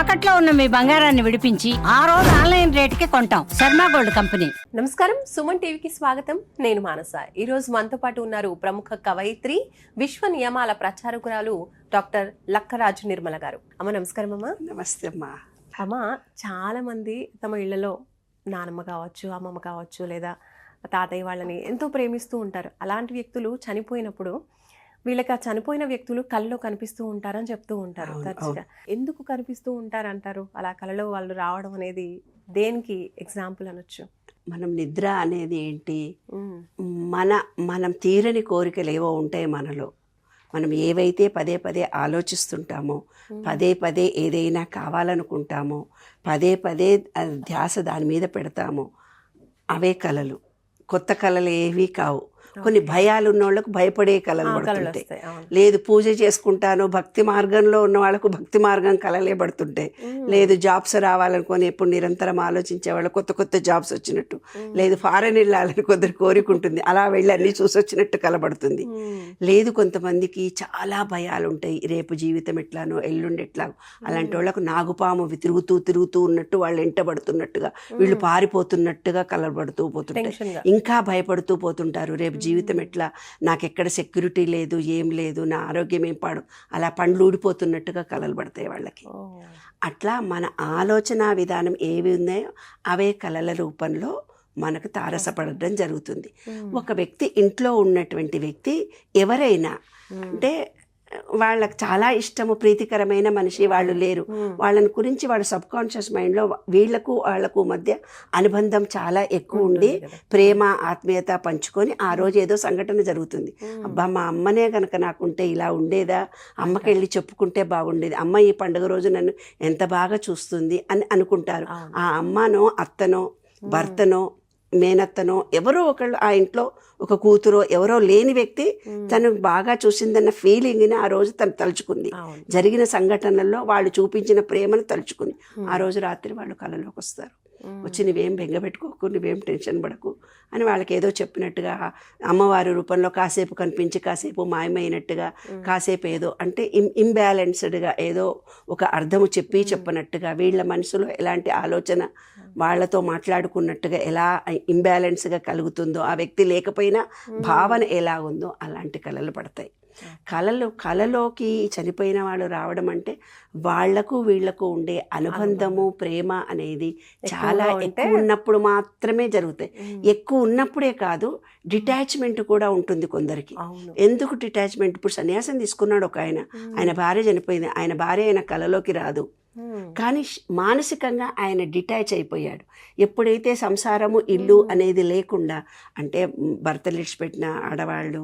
తాకట్లో ఉన్న మీ బంగారాన్ని విడిపించి ఆ రోజు ఆన్లైన్ రేటుకి కొంటాం. Sharma gold company. నమస్కారం, సుమన్ టీవీకి స్వాగతం. నేను మానస. ఈ రోజు మనతో పాటు ఉన్నారు ప్రముఖ కవయిత్రి, విశ్వ నియమాల ప్రచారకురాలు డాక్టర్ లక్కరాజు నిర్మల గారు. అమ్మ నమస్కారం. అమ్మ నమస్తే అమ్మా. అమ్మ, చాలా మంది తమ ఇళ్లలో నానమ్మ కావచ్చు, అమ్మమ్మ కావచ్చు, లేదా తాతయ్య వాళ్ళని ఎంతో ప్రేమిస్తూ ఉంటారు. అలాంటి వ్యక్తులు చనిపోయినప్పుడు వీళ్ళకి ఆ చనిపోయిన వ్యక్తులు కళలో కనిపిస్తూ ఉంటారని చెప్తూ ఉంటారు. ఖచ్చితంగా ఎందుకు కనిపిస్తూ ఉంటారంటారు? అలా కళలో వాళ్ళు రావడం అనేది దేనికి ఎగ్జాంపుల్ అనొచ్చు? మనం నిద్ర అనేది ఏంటి? మనం తీరని కోరికలు ఏవో ఉంటాయి మనలో. మనం ఏవైతే పదే పదే ఆలోచిస్తుంటామో, పదే పదే ఏదైనా కావాలనుకుంటామో, పదే పదే ధ్యాస దాని మీద పెడతామో, అవే కళలు. కొత్త కళలు ఏవి కావు. కొన్ని భయాలు ఉన్న వాళ్ళకు భయపడే కళలు పడుతుంటాయి. లేదు పూజ చేసుకుంటాను, భక్తి మార్గంలో ఉన్న వాళ్ళకు భక్తి మార్గం కళలే పడుతుంటాయి. లేదు జాబ్స్ రావాలనుకొని ఎప్పుడు నిరంతరం ఆలోచించే వాళ్ళు కొత్త కొత్త జాబ్స్ వచ్చినట్టు, లేదు ఫారెన్ వెళ్ళాలని కొందరు కోరిక ఉంటుంది, అలా వెళ్ళి అన్నీ చూసొచ్చినట్టు కలబడుతుంది. లేదు కొంతమందికి చాలా భయాలు ఉంటాయి, రేపు జీవితం ఎట్లానో ఎల్లుండి ఎట్లాగో. అలాంటి వాళ్ళకు నాగుపాము తిరుగుతూ ఉన్నట్టు, వాళ్ళు ఎంటబడుతున్నట్టుగా, వీళ్ళు పారిపోతున్నట్టుగా కలబడుతూ పోతుంటాయి. ఇంకా భయపడుతూ పోతుంటారు, రేపు జీవితం ఎట్లా, నాకెక్కడ సెక్యూరిటీ లేదు, ఏం లేదు, నా ఆరోగ్యం ఏం పాడు, అలా పండ్లు ఊడిపోతున్నట్టుగా కలలు పడతాయి వాళ్ళకి. అట్లా మన ఆలోచన విధానం ఏవి ఉన్నాయో అవే కళల రూపంలో మనకు తారసపడడం జరుగుతుంది. ఒక వ్యక్తి, ఇంట్లో ఉన్నటువంటి వ్యక్తి ఎవరైనా, అంటే వాళ్ళకి చాలా ఇష్టము, ప్రీతికరమైన మనిషి వాళ్ళు లేరు, వాళ్ళని గురించి వాళ్ళ సబ్ కాన్షియస్ మైండ్లో వాళ్ళకు మధ్య అనుబంధం చాలా ఎక్కువ ఉండి ప్రేమ ఆత్మీయత పంచుకొని ఆ రోజు ఏదో సంఘటన జరుగుతుంది. అబ్బా మా అమ్మనే కనుక నాకుంటే ఇలా ఉండేదా, అమ్మకి వెళ్ళి చెప్పుకుంటే బాగుండేది, అమ్మ ఈ పండుగ రోజు నన్ను ఎంత బాగా చూస్తుంది అని అనుకుంటారు. ఆ అమ్మనో అత్తనో భర్తనో మేనత్తనో ఎవరో ఒకళ్ళు, ఆ ఇంట్లో ఒక కూతురో ఎవరో లేని వ్యక్తి తను బాగా చూసిందన్న ఫీలింగ్ని ఆ రోజు తను తలుచుకుంది. జరిగిన సంఘటనల్లో వాళ్ళు చూపించిన ప్రేమను తలుచుకుంది. ఆ రోజు రాత్రి వాళ్ళు కళలోకి వస్తారు. వచ్చి నువ్వేం బెంగపెట్టుకోకు, నువ్వేం టెన్షన్ పడకు అని వాళ్ళకి ఏదో చెప్పినట్టుగా, అమ్మవారి రూపంలో కాసేపు కనిపించి కాసేపు మాయమైనట్టుగా, కాసేపు ఏదో అంటే ఇంబ్యాలెన్స్డ్గా ఏదో ఒక అర్థము చెప్పనట్టుగా, వీళ్ళ మనసులో ఎలాంటి ఆలోచన వాళ్ళతో మాట్లాడుకున్నట్టుగా ఎలా ఇంబ్యాలెన్స్గా కలుగుతుందో, ఆ వ్యక్తి లేకపోయినా భావన ఎలా ఉందో అలాంటి కళలు పడతాయి. కళలోకి చనిపోయిన వాళ్ళు రావడం అంటే వాళ్లకు వీళ్లకు ఉండే అనుబంధము, ప్రేమ అనేది చాలా ఎక్కువ ఉన్నప్పుడు మాత్రమే జరుగుతాయి. ఎక్కువ ఉన్నప్పుడే కాదు, డిటాచ్మెంట్ కూడా ఉంటుంది కొందరికి. ఎందుకు డిటాచ్మెంట్? ఇప్పుడు సన్యాసం తీసుకున్నాడు ఒక ఆయన భార్య చనిపోయింది, ఆయన భార్య ఆయన కళలోకి రాదు, కానీ మానసికంగా ఆయన డిటాచ్ అయిపోయాడు. ఎప్పుడైతే సంసారము ఇల్లు అనేది లేకుండా, అంటే భర్తలు విడిచిపెట్టిన ఆడవాళ్ళు,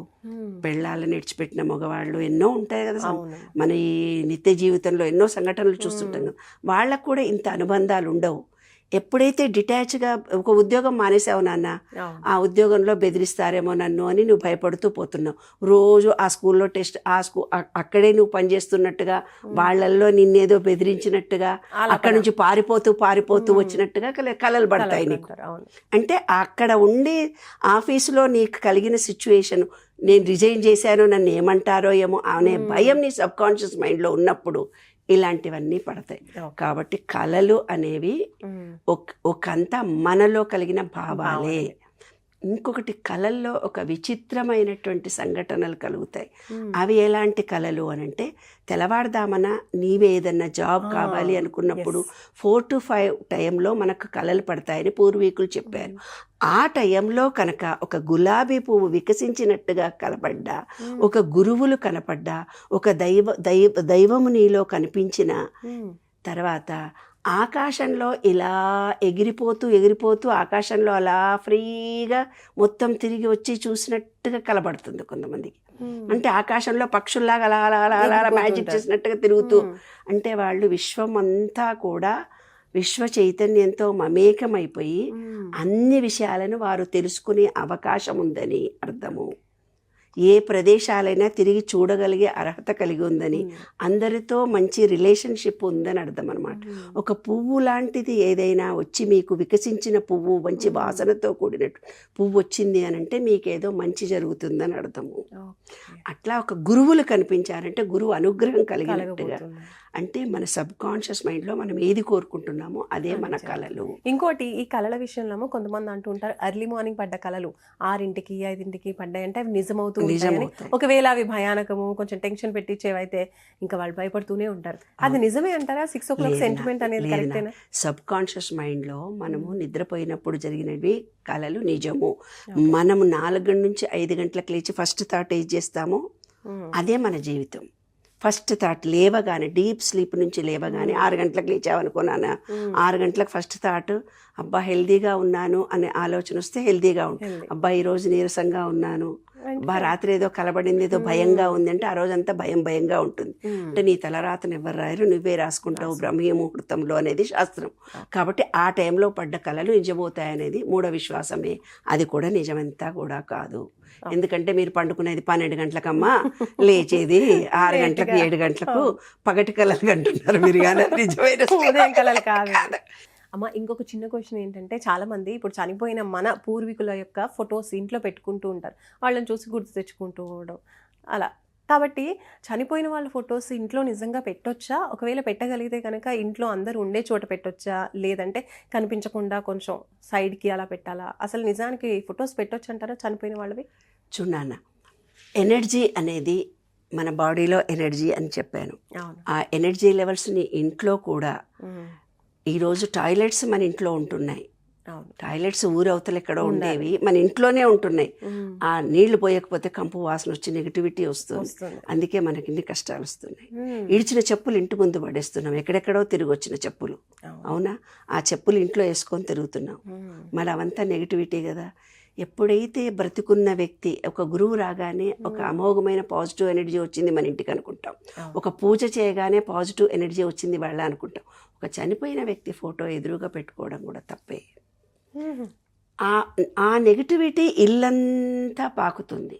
పెళ్ళాలను విడిచిపెట్టిన మగవాళ్ళు ఎన్నో ఉంటాయి కదా మన ఈ నిత్య జీవితంలో, ఎన్నో సంఘటనలు చూస్తుంటాం కదా, వాళ్ళకు కూడా ఇంత అనుబంధాలు ఉండవు. ఎప్పుడైతే డిటాచ్గా ఒక ఉద్యోగం మానేసావు నాన్న, ఆ ఉద్యోగంలో బెదిరిస్తారేమో నన్ను అని నువ్వు భయపడుతూ పోతున్నావు. రోజు ఆ స్కూల్లో టెస్ట్, అక్కడే నువ్వు పనిచేస్తున్నట్టుగా, వాళ్ళల్లో నిన్నేదో బెదిరించినట్టుగా, అక్కడ నుంచి పారిపోతూ వచ్చినట్టుగా కలలు పడతాయి నీకు. అంటే అక్కడ ఉండి ఆఫీసులో నీకు కలిగిన సిచ్యువేషన్, నేను రిజైన్ చేశాను, నన్ను ఏమంటారో ఏమో అనే భయం నీ సబ్ కాన్షియస్ మైండ్లో ఉన్నప్పుడు ఇలాంటివన్నీ పడతాయి. కాబట్టి కళలు అనేవి ఒకంత మనలో కలిగిన భావాలే. ఇంకొకటి, కళల్లో ఒక విచిత్రమైనటువంటి సంఘటనలు కలుగుతాయి. అవి ఎలాంటి కళలు అనంటే, తెల్లవారుదామన నీవే ఏదన్నా జాబ్ కావాలి అనుకున్నప్పుడు 4 to 5 టైంలో మనకు కళలు పడతాయని పూర్వీకులు చెప్పారు. ఆ టైంలో కనుక ఒక గులాబీ పువ్వు వికసించినట్టుగా కనపడ్డా, ఒక గురువులు కనపడ్డా, ఒక దైవము నీలో కనిపించిన తర్వాత ఆకాశంలో ఇలా ఎగిరిపోతూ ఆకాశంలో అలా ఫ్రీగా మొత్తం తిరిగి వచ్చి చూసినట్టుగా కనబడుతుంది కొంతమందికి. అంటే ఆకాశంలో పక్షుల్లాగా అలా మ్యాజిక్ చేసినట్టుగా తిరుగుతూ, అంటే వాళ్ళు విశ్వం అంతా కూడా విశ్వ చైతన్యంతో మమేకమైపోయి అన్ని విషయాలను వారు తెలుసుకునే అవకాశం ఉందని అర్థము. ఏ ప్రదేశాలైనా తిరిగి చూడగలిగే అర్హత కలిగి ఉందని, అందరితో మంచి రిలేషన్షిప్ ఉందని అర్థం అన్నమాట. ఒక పువ్వు లాంటిది ఏదైనా వచ్చి మీకు వికసించిన పువ్వు, మంచి వాసనతో కూడినట్టు పువ్వు వచ్చింది అని అంటే మీకేదో మంచి జరుగుతుందని అర్థము. అట్లా ఒక గురువులు కనిపించారంటే గురువు అనుగ్రహం కలిగినట్టుగా. అంటే మన సబ్ కాన్షియస్ మైండ్లో మనం ఏది కోరుకుంటున్నామో అదే మన కళలు. ఇంకోటి ఈ కళల విషయంలో కొంతమంది అంటూ ఉంటారు ఎర్లీ మార్నింగ్ పడ్డ కళలు 6ంటికి 5ంటికి పడ్డాయంటే అవి నిజమవుతూ ఉంటాయని. ఒకవేళ అవి భయానకము కొంచెం టెన్షన్ పెట్టించేవైతే ఇంకా వాళ్ళు భయపడుతూనే ఉంటారు. అది నిజమే అంటారా? 6 o'clock సెంటిమెంట్ అనేది కరెక్టేనా? సబ్ కాన్షియస్ మైండ్లో మనము నిద్రపోయినప్పుడు జరిగినవి కళలు నిజము. మనము 4 నుంచి 5 గంటలకు లేచి ఫస్ట్ థాట్ ఏం చేస్తామో అదే మన జీవితం. ఫస్ట్ థాట్ లేవగానే, డీప్ స్లీప్ నుంచి లేవగానే 6 గంటలకు లేచావనుకున్నానా, 6 గంటలకు ఫస్ట్ థాట్ అబ్బా హెల్దీగా ఉన్నాను అనే ఆలోచన వస్తే హెల్దీగా ఉంటుంది. అబ్బా ఈరోజు నీరసంగా ఉన్నాను, అబ్బా రాత్రి ఏదో కలబడింది, ఏదో భయంగా ఉంది అంటే ఆ రోజంతా భయంగా ఉంటుంది. అంటే నీ తలరాతను ఎవరు రాయరు, నువ్వే రాసుకుంటావు బ్రహ్మీ ముహూర్తంలో అనేది శాస్త్రం. కాబట్టి ఆ టైంలో పడ్డ కళలు నిజమవుతాయనేది మూఢ విశ్వాసమే. అది కూడా నిజమంతా కూడా కాదు. ఎందుకంటే మీరు పండుకునేది 12 గంటలకమ్మా, లేచేది 6 గంటలకు 7 గంటలకు, పగటి కళలు అంటున్నారు మీరు, కానీ నిజమైన కళలు కాదు. అమ్మ ఇంకొక చిన్న క్వశ్చన్ ఏంటంటే చాలా మంది ఇప్పుడు చనిపోయిన మన పూర్వీకుల యొక్క ఫొటోస్ ఇంట్లో పెట్టుకుంటూ ఉంటారు, వాళ్ళని చూసి గుర్తు తెచ్చుకుంటూ ఉండడం అలా. కాబట్టి చనిపోయిన వాళ్ళ ఫొటోస్ ఇంట్లో నిజంగా పెట్టొచ్చా? ఒకవేళ పెట్టగలిగితే కనుక ఇంట్లో అందరూ ఉండే చోట పెట్టొచ్చా, లేదంటే కనిపించకుండా కొంచెం సైడ్కి అలా పెట్టాలా? అసలు నిజానికి ఫొటోస్ పెట్టొచ్చు అంటారా చనిపోయిన వాళ్ళవి? చూడన్నా, ఎనర్జీ అనేది మన బాడీలో ఎనర్జీ అని చెప్పాను. ఆ ఎనర్జీ లెవెల్స్ని ఇంట్లో కూడా, ఈరోజు టాయిలెట్స్ మన ఇంట్లో ఉంటున్నాయి. టాయిలెట్స్ ఊరవతలు ఎక్కడో ఉండేవి మన ఇంట్లోనే ఉంటున్నాయి. ఆ నీళ్లు పోయకపోతే కంపు వాసన వచ్చి నెగిటివిటీ వస్తుంది. అందుకే మనకి ఇన్ని కష్టాలు వస్తున్నాయి. ఇడిచిన చెప్పులు ఇంటి ముందు పడేస్తున్నాం, ఎక్కడెక్కడో తిరిగి వచ్చిన చెప్పులు. అవునా? ఆ చెప్పులు ఇంట్లో వేసుకొని తిరుగుతున్నాం. మరి అవంతా నెగిటివిటీ కదా. ఎప్పుడైతే బ్రతికున్న వ్యక్తి, ఒక గురువు రాగానే ఒక అమోఘమైన పాజిటివ్ ఎనర్జీ వచ్చింది మన ఇంటికి అనుకుంటాం. ఒక పూజ చేయగానే పాజిటివ్ ఎనర్జీ వచ్చింది వాళ్ళ అనుకుంటాం. ఒక చనిపోయిన వ్యక్తి ఫోటో ఎదురుగా పెట్టుకోవడం కూడా తప్పే. ఆ నెగిటివిటీ ఇల్లంతా పాకుతుంది.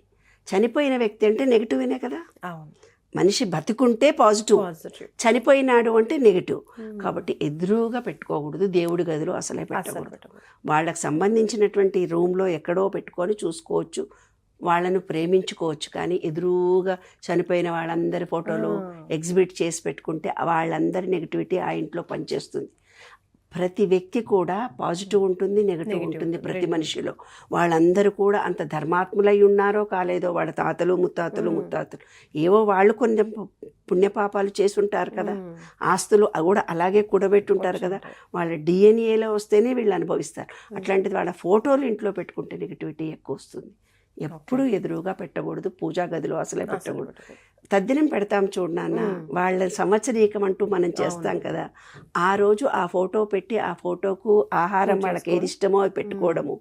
చనిపోయిన వ్యక్తి అంటే నెగిటివ్నే కదా. మనిషి బతికుంటే పాజిటివ్, చనిపోయినాడు అంటే నెగిటివ్. కాబట్టి ఎదురుగా పెట్టుకోకూడదు, దేవుడి గదిలో అసలే పెట్టకూడదు. వాళ్ళకి సంబంధించినటువంటి రూమ్లో ఎక్కడో పెట్టుకొని చూసుకోవచ్చు, వాళ్ళను ప్రేమించుకోవచ్చు. కానీ ఎదురుగా చనిపోయిన వాళ్ళందరి ఫోటోలు ఎగ్జిబిట్ చేసి పెట్టుకుంటే వాళ్ళందరి నెగిటివిటీ ఆ ఇంట్లో పనిచేస్తుంది. ప్రతి వ్యక్తి కూడా పాజిటివ్ ఉంటుంది, నెగిటివ్ ఉంటుంది ప్రతి మనిషిలో. వాళ్ళందరూ కూడా అంత ధర్మాత్ములై ఉన్నారో కాలేదో, వాళ్ళ తాతలు ముత్తాతలు ఏవో వాళ్ళు కొన్ని పుణ్యపాపాలు చేసి ఉంటారు కదా, ఆస్తులు కూడా అలాగే కూడబెట్టుంటారు కదా, వాళ్ళ డిఎన్ఏలో వస్తేనే వీళ్ళు అనుభవిస్తారు. అట్లాంటిది వాళ్ళ ఫోటోలు ఇంట్లో పెట్టుకుంటే నెగిటివిటీ ఎక్కువ వస్తుంది. ఎప్పుడు ఎదురుగా పెట్టకూడదు, పూజా గదిలో అసలే పెట్టకూడదు. తద్దినం పెడతాం చూడనాన్న, వాళ్ళ సంవత్సరీకం అంటూ మనం చేస్తాం కదా, ఆ రోజు ఆ ఫోటో పెట్టి ఆ ఫోటోకు ఆహారం వాళ్ళకి ఏది ఇష్టమో అవి పెట్టుకోవడము,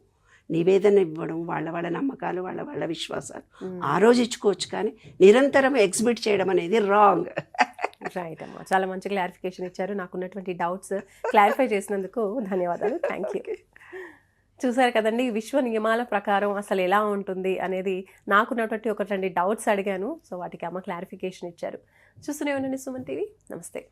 నివేదన ఇవ్వడం, వాళ్ళ నమ్మకాలు వాళ్ళ విశ్వాసాలు ఆ రోజు ఇచ్చుకోవచ్చు. కానీ నిరంతరం ఎగ్జిబిట్ చేయడం అనేది రాంగ్. రైట్ అమ్మా, చాలా మంచి క్లారిఫికేషన్ ఇచ్చారు. నాకున్నటువంటి డౌట్స్ క్లారిఫై చేసినందుకు ధన్యవాదాలు. Thank you. చూసారు కదండి, విశ్వ నియమాల ప్రకారం అసలు ఎలా ఉంటుంది అనేది నాకున్నటువంటి ఒక 2 డౌట్స్ అడిగాను. సో వాటికి అమ్మ క్లారిఫికేషన్ ఇచ్చారు. చూస్తూనే ఉండండి సుమన్ టీవీ. నమస్తే.